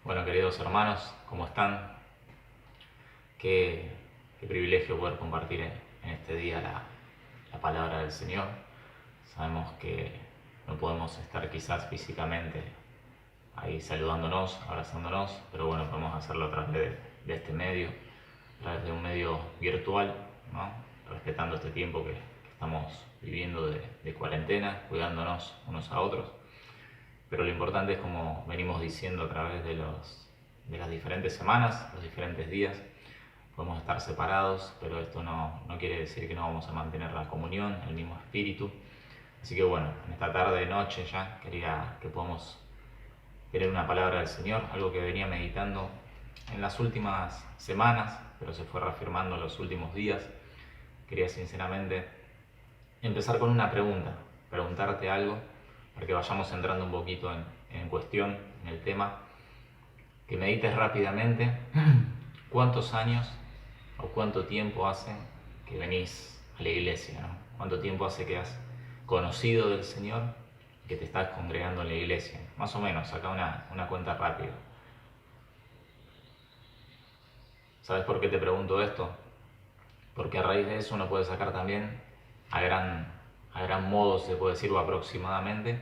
Bueno, queridos hermanos, ¿cómo están? Qué privilegio poder compartir en este día la palabra del Señor. Sabemos que no podemos estar quizás físicamente ahí saludándonos, abrazándonos, pero bueno, podemos hacerlo a través de este medio, a través de un medio virtual, ¿no? Respetando este tiempo que estamos viviendo de cuarentena, cuidándonos unos a otros. Pero lo importante es, como venimos diciendo a través de las diferentes semanas, los diferentes días, podemos estar separados, pero esto no quiere decir que no vamos a mantener la comunión, el mismo espíritu. Así que bueno, en esta tarde, noche ya, quería que podamos tener una palabra del Señor, algo que venía meditando en las últimas semanas, pero se fue reafirmando en los últimos días. Quería sinceramente empezar con una pregunta, preguntarte algo, para que vayamos entrando un poquito en cuestión, en el tema, que medites rápidamente cuántos años o cuánto tiempo hace que venís a la iglesia, ¿no? Cuánto tiempo hace que has conocido del Señor, que te estás congregando en la iglesia. Más o menos, saca una cuenta rápida. ¿Sabes por qué te pregunto esto? Porque a raíz de eso uno puede sacar también, a gran modo se puede decir, o aproximadamente,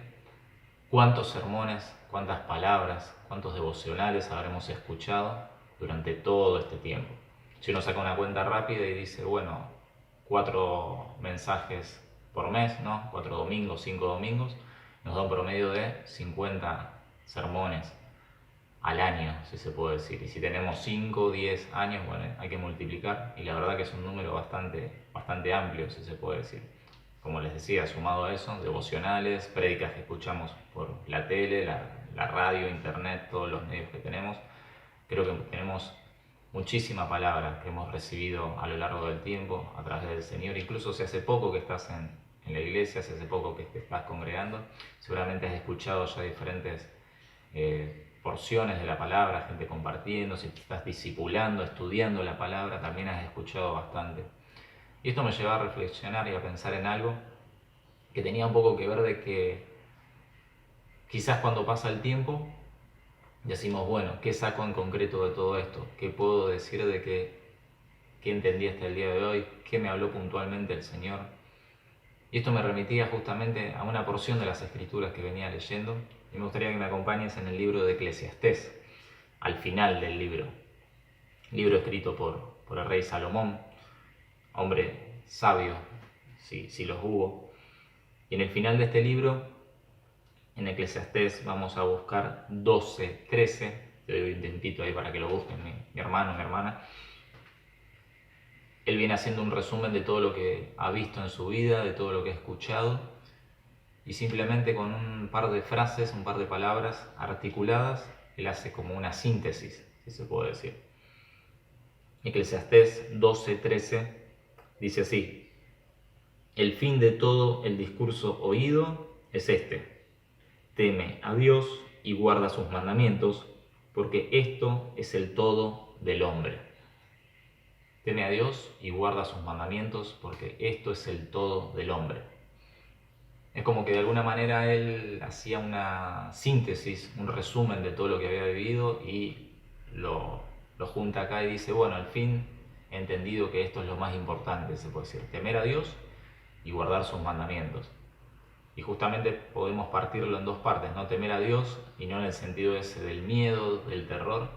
cuántos sermones, cuántas palabras, cuántos devocionales habremos escuchado durante todo este tiempo. Si uno saca una cuenta rápida y dice, bueno, 4 mensajes por mes, ¿no? 4 domingos, 5 domingos, nos da un promedio de 50 sermones al año, si se puede decir. Y si tenemos 5 o 10 años, bueno, hay que multiplicar, y la verdad que es un número bastante amplio, si se puede decir. Como les decía, sumado a eso, devocionales, prédicas que escuchamos por la tele, la radio, internet, todos los medios que tenemos. Creo que tenemos muchísima palabra que hemos recibido a lo largo del tiempo a través del Señor. Incluso si hace poco que estás en la iglesia, si hace poco que te estás congregando, seguramente has escuchado ya diferentes porciones de la palabra, gente compartiendo. Si te estás discipulando, estudiando la palabra, también has escuchado bastante. Y esto me lleva a reflexionar y a pensar en algo que tenía un poco que ver de que quizás cuando pasa el tiempo decimos, bueno, ¿qué saco en concreto de todo esto? ¿Qué puedo decir de qué entendí hasta el día de hoy? ¿Qué me habló puntualmente el Señor? Y esto me remitía justamente a una porción de las Escrituras que venía leyendo, y me gustaría que me acompañes en el libro de Eclesiastés, al final del libro escrito por el rey Salomón, hombre sabio, si los hubo. Y en el final de este libro, en Eclesiastés, vamos a buscar 12, 13, te doy un tiempito ahí para que lo busquen, mi hermano, mi hermana. Él viene haciendo un resumen de todo lo que ha visto en su vida, de todo lo que ha escuchado, y simplemente con un par de frases, un par de palabras articuladas, él hace como una síntesis, si se puede decir. Eclesiastés 12, 13 dice así: el fin de todo el discurso oído es este: teme a Dios y guarda sus mandamientos, porque esto es el todo del hombre. Teme a Dios y guarda sus mandamientos, porque esto es el todo del hombre. Es como que de alguna manera él hacía una síntesis, un resumen de todo lo que había vivido, y lo junta acá y dice, bueno, al fin he entendido que esto es lo más importante, se puede decir, temer a Dios y guardar sus mandamientos. Y justamente podemos partirlo en dos partes, no temer a Dios, y no en el sentido ese del miedo, del terror,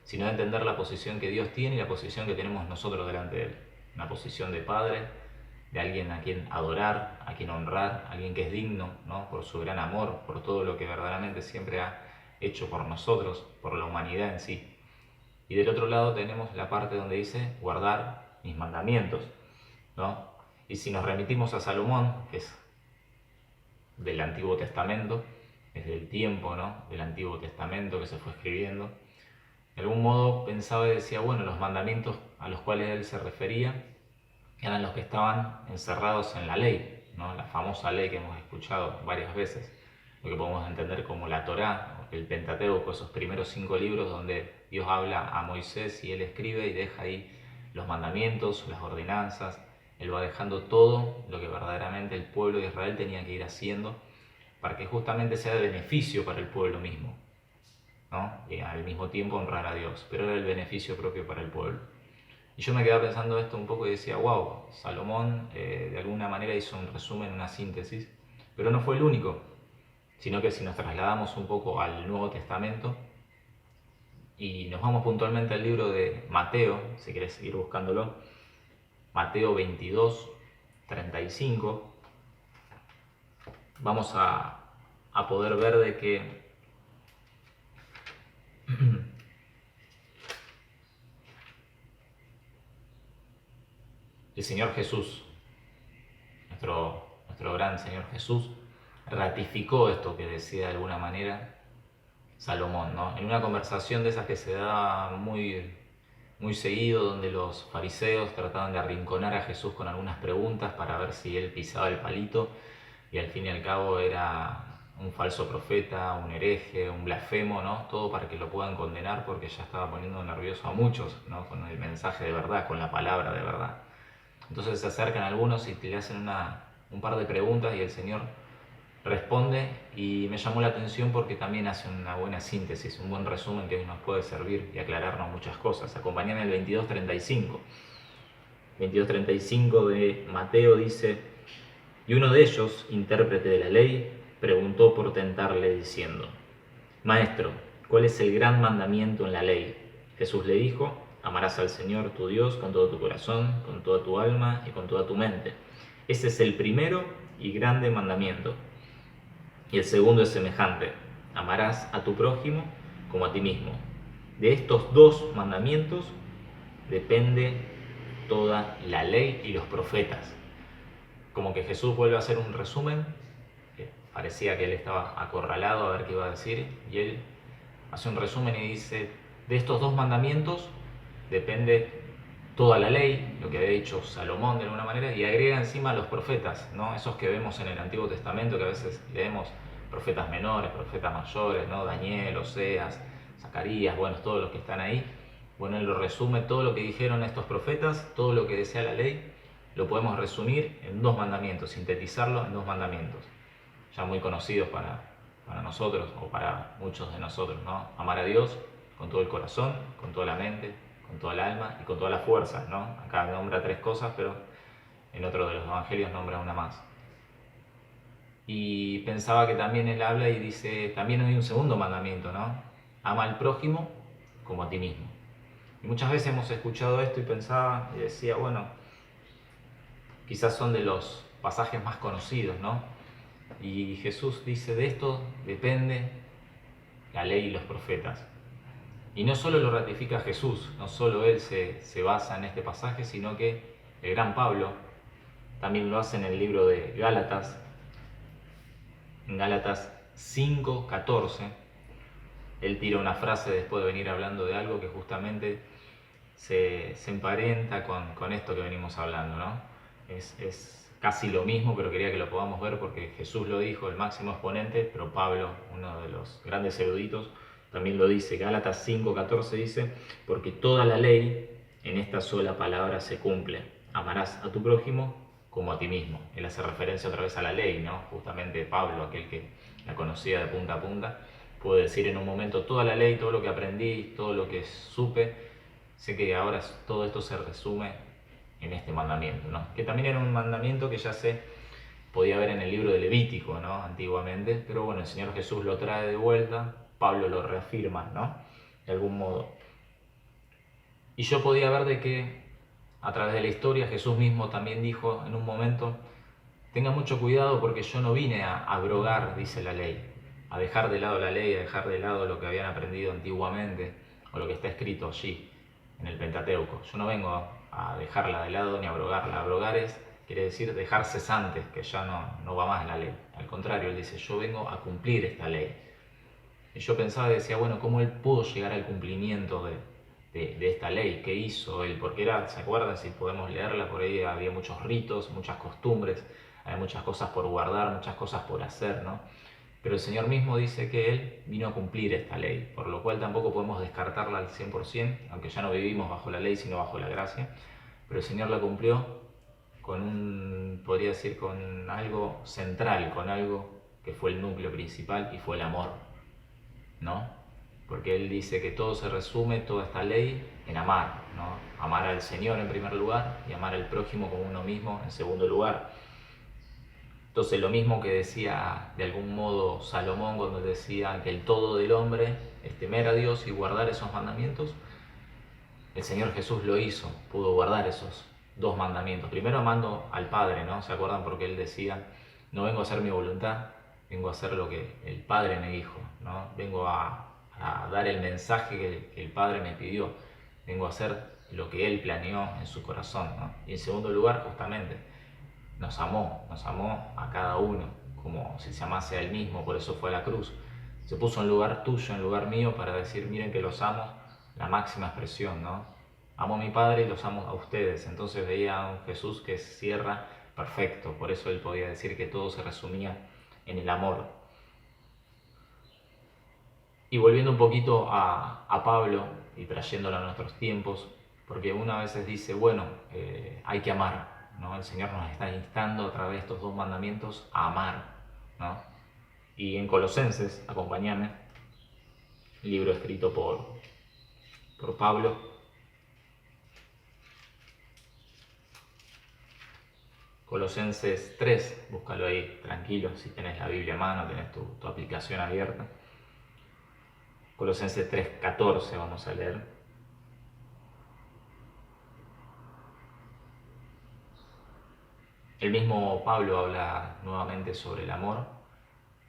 sino de entender la posición que Dios tiene y la posición que tenemos nosotros delante de Él. Una posición de padre, de alguien a quien adorar, a quien honrar, alguien que es digno, ¿no? Por su gran amor, por todo lo que verdaderamente siempre ha hecho por nosotros, por la humanidad en sí. Y del otro lado tenemos la parte donde dice guardar mis mandamientos, ¿no? Y si nos remitimos a Salomón, que es del Antiguo Testamento, desde el tiempo, ¿no?, del Antiguo Testamento que se fue escribiendo, de algún modo pensaba y decía, bueno, los mandamientos a los cuales él se refería eran los que estaban encerrados en la ley, ¿no?, la famosa ley que hemos escuchado varias veces, lo que podemos entender como la Torá, el Pentateuco, esos primeros 5 libros donde Dios habla a Moisés y él escribe y deja ahí los mandamientos, las ordenanzas. Él va dejando todo lo que verdaderamente el pueblo de Israel tenía que ir haciendo para que justamente sea de beneficio para el pueblo mismo, ¿no? Y al mismo tiempo honrar a Dios, pero era el beneficio propio para el pueblo. Y yo me quedaba pensando esto un poco y decía, wow, Salomón de alguna manera hizo un resumen, una síntesis, pero no fue el único, sino que si nos trasladamos un poco al Nuevo Testamento y nos vamos puntualmente al libro de Mateo, si querés seguir buscándolo, Mateo 22, 35, vamos a poder ver de que el Señor Jesús, nuestro gran Señor Jesús, ratificó esto que decía de alguna manera Salomón, ¿no? En una conversación de esas que se da muy seguido, donde los fariseos trataban de arrinconar a Jesús con algunas preguntas para ver si él pisaba el palito, y al fin y al cabo era un falso profeta, un hereje, un blasfemo, ¿no? Todo para que lo puedan condenar, porque ya estaba poniendo nervioso a muchos, ¿no? Con el mensaje de verdad, con la palabra de verdad. Entonces se acercan algunos y le hacen un par de preguntas y el Señor responde, y me llamó la atención porque también hace una buena síntesis, un buen resumen que nos puede servir y aclararnos muchas cosas. Acompáñame al 22:35. 22:35 de Mateo dice: y uno de ellos, intérprete de la ley, preguntó por tentarle diciendo: Maestro, ¿cuál es el gran mandamiento en la ley? Jesús le dijo: amarás al Señor tu Dios con todo tu corazón, con toda tu alma y con toda tu mente. Ese es el primero y grande mandamiento. Y el segundo es semejante: amarás a tu prójimo como a ti mismo. De estos dos mandamientos depende toda la ley y los profetas. Como que Jesús vuelve a hacer un resumen, parecía que él estaba acorralado a ver qué iba a decir, y él hace un resumen y dice: de estos dos mandamientos depende toda la ley, lo que había dicho Salomón de alguna manera, y agrega encima a los profetas, ¿no? Esos que vemos en el Antiguo Testamento, que a veces leemos profetas menores, profetas mayores, ¿no? Daniel, Oseas, Zacarías, bueno, todos los que están ahí. Bueno, él lo resume, todo lo que dijeron estos profetas, todo lo que decía la ley, lo podemos resumir en dos mandamientos, sintetizarlo en dos mandamientos, ya muy conocidos para nosotros o para muchos de nosotros, ¿no? Amar a Dios con todo el corazón, con toda la mente, con toda el alma y con todas las fuerzas, ¿no? Acá nombra tres cosas, pero en otro de los evangelios nombra una más. Y pensaba que también él habla y dice, también hay un segundo mandamiento, ¿no? Ama al prójimo como a ti mismo. Y muchas veces hemos escuchado esto y pensaba y decía, bueno, quizás son de los pasajes más conocidos, ¿no? Y Jesús dice, de esto depende la ley y los profetas. Y no solo lo ratifica Jesús, no solo él se basa en este pasaje, sino que el gran Pablo también lo hace en el libro de Gálatas, en Gálatas 5:14. Él tira una frase después de venir hablando de algo que justamente se emparenta con esto que venimos hablando, ¿no? Es casi lo mismo, pero quería que lo podamos ver porque Jesús lo dijo, el máximo exponente, pero Pablo, uno de los grandes eruditos, también lo dice. Gálatas 5:14 dice: porque toda la ley en esta sola palabra se cumple: amarás a tu prójimo como a ti mismo. Él hace referencia otra vez a la ley, ¿no? Justamente Pablo, aquel que la conocía de punta a punta, puede decir en un momento: toda la ley, todo lo que aprendí, todo lo que supe, sé que ahora todo esto se resume en este mandamiento, ¿no? Que también era un mandamiento que ya se podía ver en el libro de Levítico, ¿no? Antiguamente, pero bueno, el Señor Jesús lo trae de vuelta, Pablo lo reafirma, ¿no? De algún modo. Y yo podía ver de que a través de la historia Jesús mismo también dijo en un momento: tenga mucho cuidado porque yo no vine a abrogar, dice la ley, a dejar de lado la ley, a dejar de lado lo que habían aprendido antiguamente o lo que está escrito allí en el Pentateuco. Yo no vengo a dejarla de lado ni a abrogarla. Abrogar quiere decir dejar cesante, que ya no va más la ley. Al contrario, él dice: yo vengo a cumplir esta ley. Y yo pensaba y decía, bueno, ¿cómo él pudo llegar al cumplimiento de esta ley? ¿Qué hizo él? Porque ¿se acuerdan? Si podemos leerla, por ahí había muchos ritos, muchas costumbres, hay muchas cosas por guardar, muchas cosas por hacer, ¿no? Pero el Señor mismo dice que Él vino a cumplir esta ley, por lo cual tampoco podemos descartarla al 100%, aunque ya no vivimos bajo la ley, sino bajo la gracia. Pero el Señor la cumplió podría decir, con algo central, con algo que fue el núcleo principal y fue el amor, ¿no? porque él dice que todo se resume, toda esta ley, en amar, ¿no? Amar al Señor en primer lugar y amar al prójimo como uno mismo en segundo lugar. Entonces lo mismo que decía de algún modo Salomón cuando decía que el todo del hombre es temer a Dios y guardar esos mandamientos, el Señor Jesús lo hizo, pudo guardar esos dos mandamientos. Primero amando al Padre, ¿no? ¿Se acuerdan? Porque él decía, no vengo a hacer mi voluntad, vengo a hacer lo que el Padre me dijo, ¿no? Vengo a dar el mensaje que el Padre me pidió, vengo a hacer lo que Él planeó en su corazón, ¿no? Y en segundo lugar, justamente, nos amó a cada uno, como si se amase a Él mismo, por eso fue a la cruz. Se puso en lugar tuyo, en lugar mío, para decir, miren que los amo, la máxima expresión, ¿no? Amo a mi Padre y los amo a ustedes. Entonces veía a un Jesús que cierra perfecto, por eso Él podía decir que todo se resumía en el amor. Y volviendo un poquito a Pablo y trayéndolo a nuestros tiempos, porque una vez dice, bueno, hay que amar, ¿no? El Señor nos está instando a través de estos dos mandamientos a amar, ¿no? Y en Colosenses, acompáñame, libro escrito por Pablo, Colosenses 3, búscalo ahí tranquilo, si tenés la Biblia a mano, tenés tu aplicación abierta. Colosenses 3:14 vamos a leer. El mismo Pablo habla nuevamente sobre el amor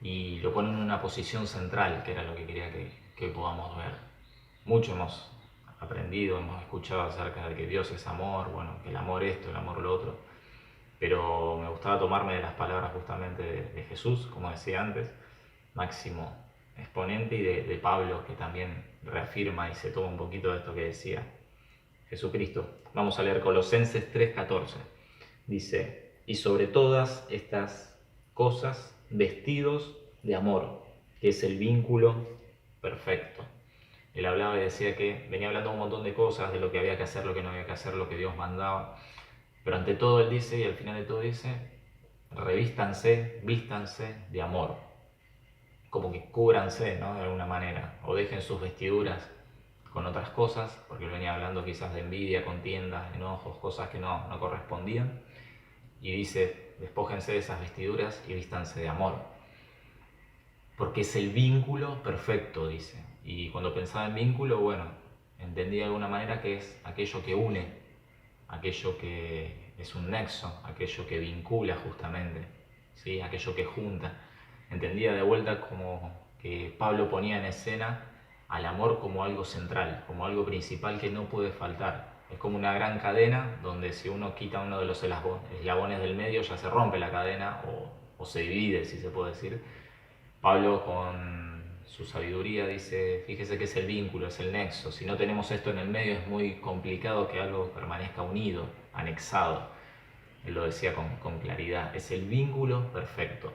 y lo pone en una posición central, que era lo que quería que podamos ver. Mucho hemos aprendido, hemos escuchado acerca de que Dios es amor, bueno, que el amor esto, el amor lo otro, pero me gustaba tomarme de las palabras justamente de Jesús, como decía antes, máximo exponente, y de Pablo, que también reafirma y se toma un poquito de esto que decía Jesucristo. Vamos a leer Colosenses 3:14. Dice, y sobre todas estas cosas, vestidos de amor, que es el vínculo perfecto. Él hablaba y decía que venía hablando un montón de cosas, de lo que había que hacer, lo que no había que hacer, lo que Dios mandaba. Pero ante todo él dice, y al final de todo dice, revístanse, vístanse de amor. Como que cúbranse, ¿no? De alguna manera, o dejen sus vestiduras con otras cosas, porque él venía hablando quizás de envidia, contiendas, enojos, cosas que no correspondían. Y dice, despójense de esas vestiduras y vístanse de amor. Porque es el vínculo perfecto, dice. Y cuando pensaba en vínculo, bueno, entendí de alguna manera que es aquello que une, aquello que es un nexo, aquello que vincula justamente, ¿sí? Aquello que junta. Entendía de vuelta como que Pablo ponía en escena al amor como algo central, como algo principal que no puede faltar. Es como una gran cadena donde si uno quita uno de los eslabones del medio ya se rompe la cadena o se divide, si se puede decir. Pablo con su sabiduría dice, fíjese que es el vínculo, es el nexo. Si no tenemos esto en el medio es muy complicado que algo permanezca unido, anexado. Él lo decía con claridad, es el vínculo perfecto.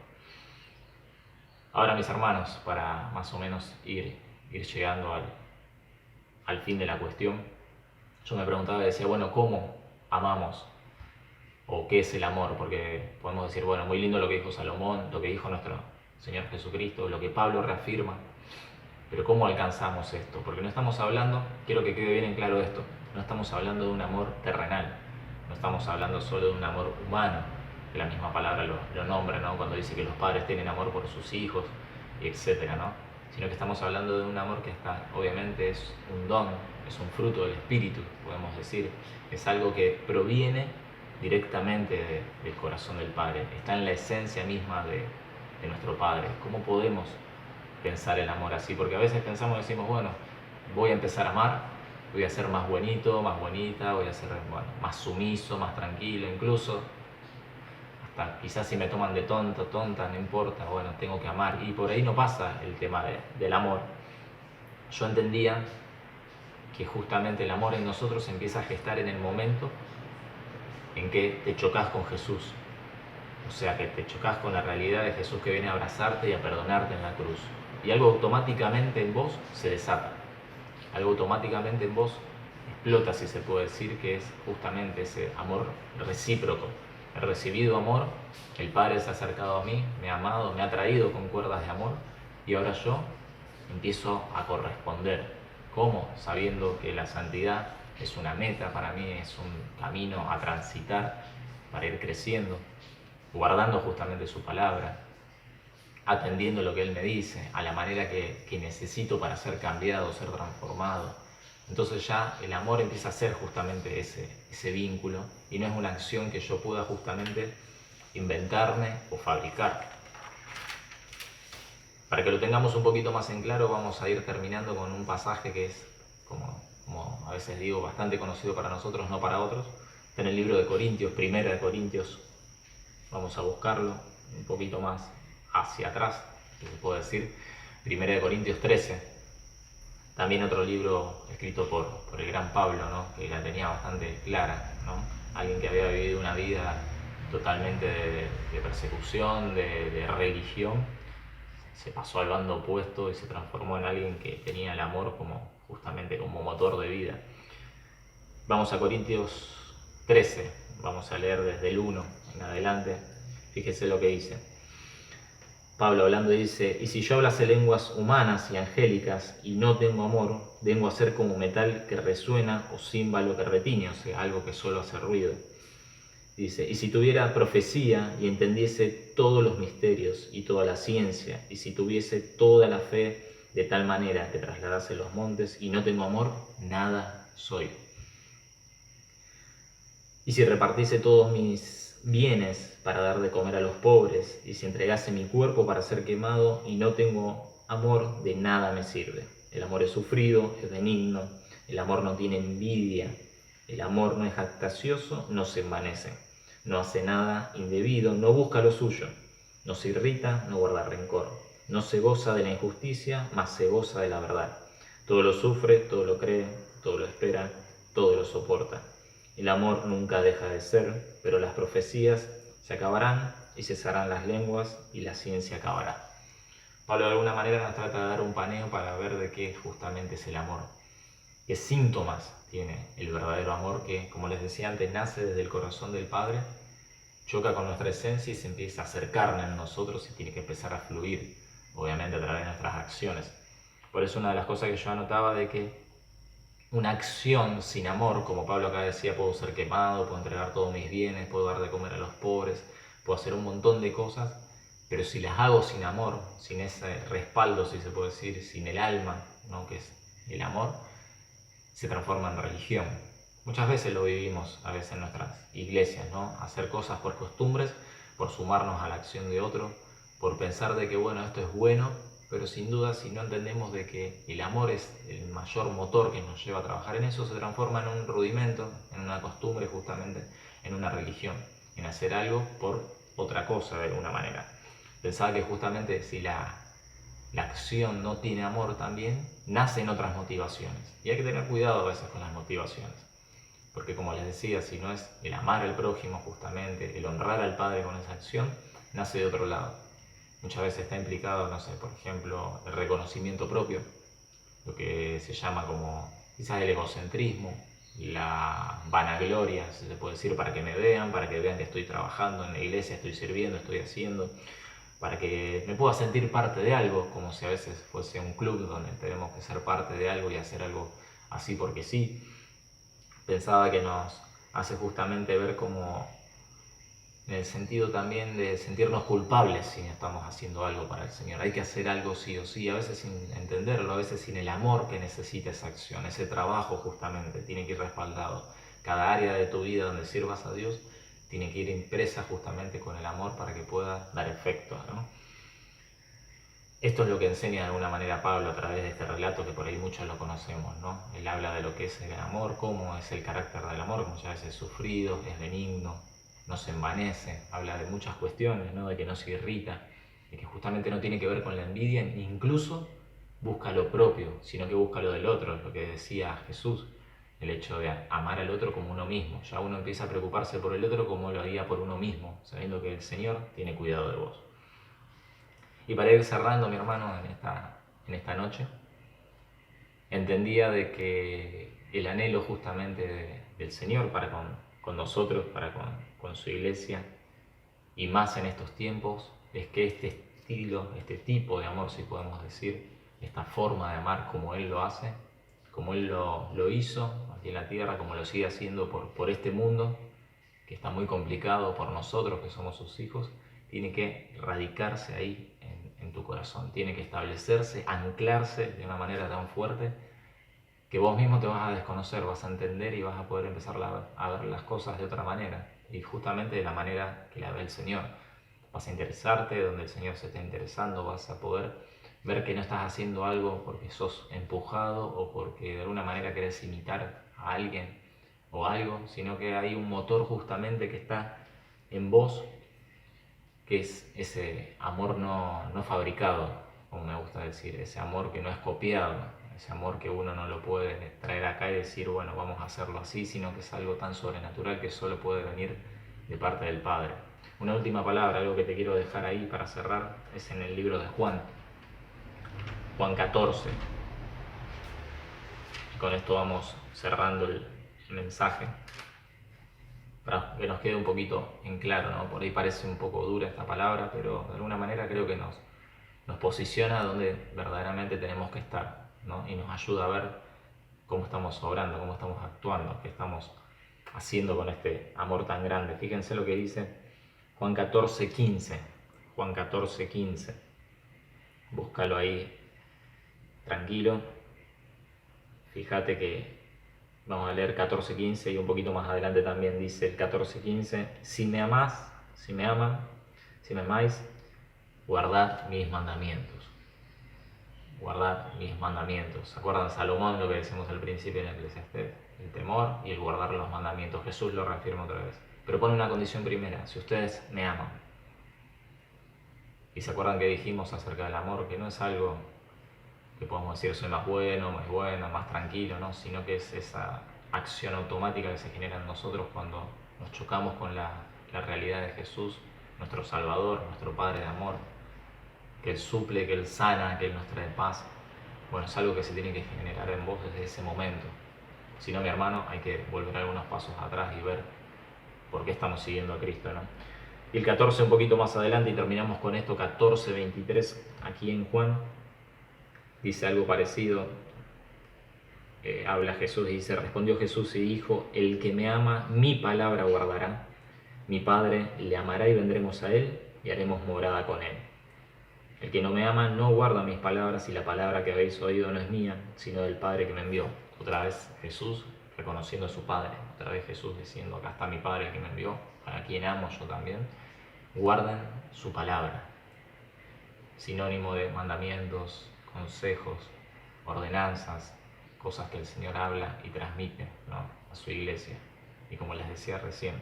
Ahora, mis hermanos, para más o menos ir llegando al fin de la cuestión, yo me preguntaba y decía, bueno, ¿cómo amamos? ¿O qué es el amor? Porque podemos decir, bueno, muy lindo lo que dijo Salomón, lo que dijo nuestro Señor Jesucristo, lo que Pablo reafirma, pero ¿cómo alcanzamos esto? Porque no estamos hablando, quiero que quede bien en claro esto, no estamos hablando de un amor terrenal, no estamos hablando solo de un amor humano, que la misma palabra lo nombra, ¿no? Cuando dice que los padres tienen amor por sus hijos, y etcétera, ¿no? Sino que estamos hablando de un amor que está, obviamente es un don, es un fruto del Espíritu, podemos decir, es algo que proviene directamente del corazón del Padre, está en la esencia misma de nuestro Padre. ¿Cómo podemos pensar el amor así? Porque a veces pensamos y decimos, bueno, voy a empezar a amar, voy a ser más bonito, más bonita, voy a ser, bueno, más sumiso, más tranquilo, incluso hasta quizás si me toman de tonto, tonta, no importa, bueno, tengo que amar. Y por ahí no pasa el tema del amor. Yo entendía que justamente el amor en nosotros empieza a gestar en el momento en que te chocas con Jesús. O sea, que te chocas con la realidad de Jesús que viene a abrazarte y a perdonarte en la cruz. Y algo automáticamente en vos se desata. Algo automáticamente en vos explota, si se puede decir, que es justamente ese amor recíproco. He recibido amor, el Padre se ha acercado a mí, me ha amado, me ha traído con cuerdas de amor, y ahora yo empiezo a corresponder. ¿Cómo? Sabiendo que la santidad es una meta para mí, es un camino a transitar para ir creciendo, guardando justamente su palabra, atendiendo lo que Él me dice, a la manera que necesito para ser cambiado, ser transformado. Entonces ya el amor empieza a ser justamente ese vínculo y no es una acción que yo pueda justamente inventarme o fabricar. Para que lo tengamos un poquito más en claro, vamos a ir terminando con un pasaje que es, como a veces digo, bastante conocido para nosotros, no para otros. Está en el libro de Corintios, Primera de Corintios. Vamos a buscarlo un poquito más hacia atrás, si se puede decir. Primera de Corintios 13. También otro libro escrito por el gran Pablo, ¿no? Que la tenía bastante clara, ¿no? Alguien que había vivido una vida totalmente de persecución, de religión, se pasó al bando opuesto y se transformó en alguien que tenía el amor justamente como motor de vida. Vamos a Corintios 13, vamos a leer desde el 1 en adelante. Fíjese lo que dice. Pablo hablando dice: y si yo hablase lenguas humanas y angélicas y no tengo amor, vengo a ser como metal que resuena o címbalo que retiñe, o sea, algo que solo hace ruido. Dice: y si tuviera profecía y entendiese todos los misterios y toda la ciencia, y si tuviese toda la fe de tal manera que trasladase los montes y no tengo amor, nada soy. Y si repartiese todos mis bienes para dar de comer a los pobres, y si entregase mi cuerpo para ser quemado y no tengo amor, de nada me sirve. El amor es sufrido, es benigno, el amor no tiene envidia, el amor no es jactancioso, no se envanece, no hace nada indebido, no busca lo suyo, no se irrita, no guarda rencor, no se goza de la injusticia, mas se goza de la verdad. Todo lo sufre, todo lo cree, todo lo espera, todo lo soporta. El amor nunca deja de ser, pero las profecías se acabarán y cesarán las lenguas y la ciencia acabará. Pablo de alguna manera nos trata de dar un paneo para ver de qué justamente es el amor. ¿Qué síntomas tiene el verdadero amor que, como les decía antes, nace desde el corazón del Padre, choca con nuestra esencia y se empieza a acercar en nosotros y tiene que empezar a fluir, obviamente a través de nuestras acciones? Por eso una de las cosas que yo anotaba de que una acción sin amor, como Pablo acá decía, puedo ser quemado, puedo entregar todos mis bienes, puedo dar de comer a los pobres, puedo hacer un montón de cosas, pero si las hago sin amor, sin ese respaldo, si se puede decir, sin el alma, ¿no? Que es el amor, se transforma en religión. Muchas veces lo vivimos, a veces en nuestras iglesias, ¿no? Hacer cosas por costumbres, por sumarnos a la acción de otro, por pensar de que, bueno, esto es bueno, pero sin duda si no entendemos de que el amor es el mayor motor que nos lleva a trabajar en eso, se transforma en un rudimento, en una costumbre justamente, en una religión, en hacer algo por otra cosa de alguna manera. Pensaba que justamente si la acción no tiene amor también, nacen otras motivaciones. Y hay que tener cuidado a veces con las motivaciones. Porque como les decía, si no es el amar al prójimo justamente, el honrar al Padre con esa acción, nace de otro lado. Muchas veces está implicado, no sé, por ejemplo, el reconocimiento propio, lo que se llama como quizás el egocentrismo, la vanagloria, si se puede decir, para que me vean, para que vean que estoy trabajando en la iglesia, estoy sirviendo, estoy haciendo, para que me pueda sentir parte de algo, como si a veces fuese un club donde tenemos que ser parte de algo y hacer algo así porque sí. Pensaba que nos hace justamente ver como en el sentido también de sentirnos culpables si no estamos haciendo algo para el Señor. Hay que hacer algo sí o sí, a veces sin entenderlo, a veces sin el amor que necesita esa acción, ese trabajo justamente tiene que ir respaldado. Cada área de tu vida donde sirvas a Dios tiene que ir impresa justamente con el amor para que pueda dar efecto, ¿no? Esto es lo que enseña de alguna manera Pablo a través de este relato que por ahí muchos lo conocemos, ¿no? Él habla de lo que es el amor, cómo es el carácter del amor, muchas veces es sufrido, es benigno, no se envanece, habla de muchas cuestiones, ¿no? De que no se irrita, de que justamente no tiene que ver con la envidia, incluso busca lo propio, sino que busca lo del otro, lo que decía Jesús, el hecho de amar al otro como uno mismo. Ya uno empieza a preocuparse por el otro como lo haría por uno mismo, sabiendo que el Señor tiene cuidado de vos. Y para ir cerrando, mi hermano, en esta noche, entendía de que el anhelo justamente del Señor para con nosotros, para con su iglesia, y más en estos tiempos, es que este estilo, este tipo de amor, si podemos decir, esta forma de amar como Él lo hace, como Él lo hizo aquí en la tierra, como lo sigue haciendo por este mundo, que está muy complicado por nosotros que somos sus hijos, tiene que radicarse ahí en tu corazón, tiene que establecerse, anclarse de una manera tan fuerte que vos mismo te vas a desconocer, vas a entender y vas a poder empezar a ver las cosas de otra manera, y justamente de la manera que la ve el Señor. Vas a interesarte donde el Señor se está interesando, vas a poder ver que no estás haciendo algo porque sos empujado o porque de alguna manera querés imitar a alguien o algo, sino que hay un motor justamente que está en vos, que es ese amor no fabricado, como me gusta decir, ese amor que no es copiado, ese amor que uno no lo puede traer acá y decir, bueno, vamos a hacerlo así, sino que es algo tan sobrenatural que solo puede venir de parte del Padre. Una última palabra, algo que te quiero dejar ahí para cerrar, es en el libro de Juan 14. Y con esto vamos cerrando el mensaje, para que nos quede un poquito en claro, ¿no? Por ahí parece un poco dura esta palabra, pero de alguna manera creo que nos posiciona donde verdaderamente tenemos que estar, ¿no? Y nos ayuda a ver cómo estamos obrando, cómo estamos actuando, qué estamos haciendo con este amor tan grande. Fíjense lo que dice Juan 14:15. Juan 14:15. Búscalo ahí tranquilo. Fíjate que vamos a leer 14:15 y un poquito más adelante también dice el 14:15: si me amás, si me aman, si me amáis, guardad mis mandamientos. Guardad mis mandamientos. ¿Se acuerdan Salomón, lo que decimos al principio en el Eclesiastés? El temor y el guardar los mandamientos. Jesús lo reafirma otra vez. Pero pone una condición primera: si ustedes me aman. Y se acuerdan que dijimos acerca del amor, que no es algo que podemos decir soy más bueno, más buena, más tranquilo, ¿no? Sino que es esa acción automática que se genera en nosotros cuando nos chocamos con la realidad de Jesús, nuestro Salvador, nuestro Padre de amor, que Él suple, que Él sana, que Él nos trae paz. Bueno, es algo que se tiene que generar en vos desde ese momento. Si no, mi hermano, hay que volver algunos pasos atrás y ver por qué estamos siguiendo a Cristo, ¿no? Y el 14 un poquito más adelante, y terminamos con esto, 14:23, aquí en Juan, dice algo parecido. Habla Jesús y dice: respondió Jesús y dijo: el que me ama, mi palabra guardará. Mi Padre le amará y vendremos a él y haremos morada con él. El que no me ama no guarda mis palabras, y la palabra que habéis oído no es mía, sino del Padre que me envió. Otra vez Jesús reconociendo a su Padre. Otra vez Jesús diciendo: acá está mi Padre que me envió, para quien amo yo también. Guarden su palabra. Sinónimo de mandamientos, consejos, ordenanzas, cosas que el Señor habla y transmite, ¿no?, a su iglesia. Y como les decía recién,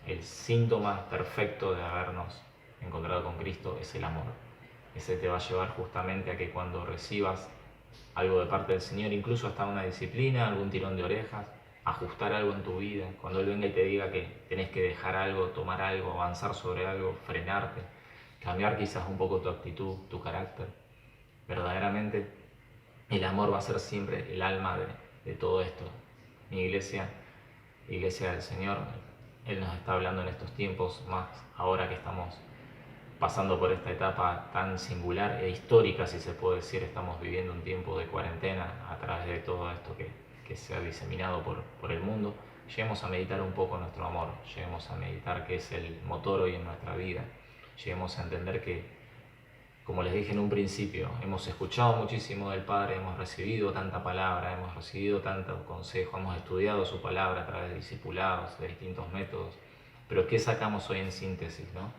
el síntoma perfecto de habernos encontrado con Cristo es el amor. Ese te va a llevar justamente a que cuando recibas algo de parte del Señor, incluso hasta una disciplina, algún tirón de orejas, ajustar algo en tu vida, cuando Él venga y te diga que tenés que dejar algo, tomar algo, avanzar sobre algo, frenarte, cambiar quizás un poco tu actitud, tu carácter, verdaderamente el amor va a ser siempre el alma de todo esto. Mi iglesia del Señor, Él nos está hablando en estos tiempos, más ahora que estamos pasando por esta etapa tan singular e histórica, si se puede decir. Estamos viviendo un tiempo de cuarentena a través de todo esto que se ha diseminado por el mundo. Lleguemos a meditar un poco nuestro amor, lleguemos a meditar qué es el motor hoy en nuestra vida, lleguemos a entender que, como les dije en un principio, hemos escuchado muchísimo del Padre, hemos recibido tanta palabra, hemos recibido tanto consejo, hemos estudiado su palabra a través de discipulados, de distintos métodos, pero ¿qué sacamos hoy en síntesis, no?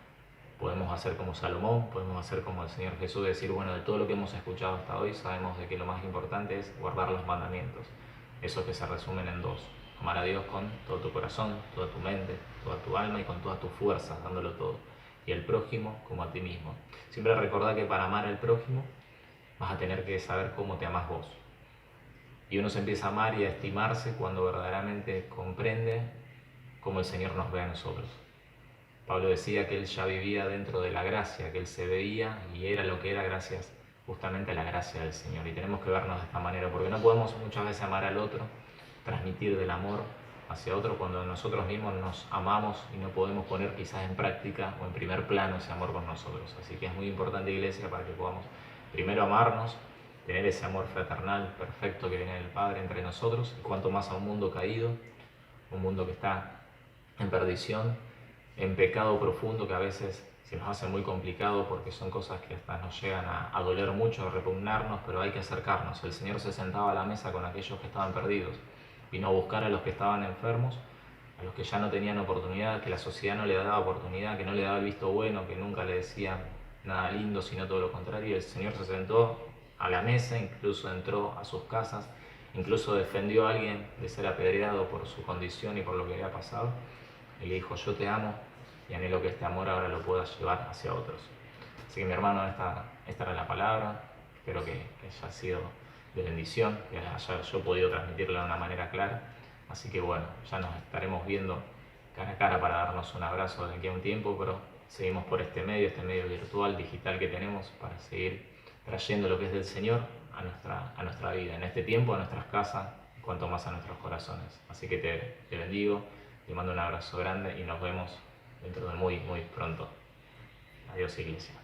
Podemos hacer como Salomón, podemos hacer como el Señor Jesús, decir, bueno, de todo lo que hemos escuchado hasta hoy, sabemos de que lo más importante es guardar los mandamientos. Esos que se resumen en dos: amar a Dios con todo tu corazón, toda tu mente, toda tu alma y con todas tus fuerzas, dándolo todo. Y el prójimo como a ti mismo. Siempre recordá que para amar al prójimo vas a tener que saber cómo te amás vos. Y uno se empieza a amar y a estimarse cuando verdaderamente comprende cómo el Señor nos ve a nosotros. Pablo decía que él ya vivía dentro de la gracia, que él se veía y era lo que era gracias justamente a la gracia del Señor. Y tenemos que vernos de esta manera, porque no podemos muchas veces amar al otro, transmitir del amor hacia otro cuando nosotros mismos nos amamos y no podemos poner quizás en práctica o en primer plano ese amor con nosotros. Así que es muy importante, iglesia, para que podamos primero amarnos tener ese amor fraternal perfecto que viene del Padre entre nosotros, y cuanto más a un mundo caído, un mundo que está en perdición, en pecado profundo, que a veces se nos hace muy complicado porque son cosas que hasta nos llegan a doler mucho, a repugnarnos, pero hay que acercarnos. El Señor se sentaba a la mesa con aquellos que estaban perdidos, vino a buscar a los que estaban enfermos, a los que ya no tenían oportunidad, que la sociedad no le daba oportunidad, que no le daba el visto bueno, que nunca le decían nada lindo, sino todo lo contrario. El Señor se sentó a la mesa, incluso entró a sus casas, incluso defendió a alguien de ser apedreado por su condición y por lo que había pasado. Y le dijo: yo te amo y anhelo que este amor ahora lo puedas llevar hacia otros. Así que, mi hermano, esta era la palabra. Espero que haya sido de bendición, que haya yo podido transmitirla de una manera clara. Así que bueno, ya nos estaremos viendo cara a cara para darnos un abrazo de aquí a un tiempo, pero seguimos por este medio virtual, digital que tenemos, para seguir trayendo lo que es del Señor a nuestra vida, en este tiempo, a nuestras casas, y cuanto más a nuestros corazones. Así que te bendigo, te mando un abrazo grande y nos vemos dentro de muy, muy pronto. Adiós, Iglesia.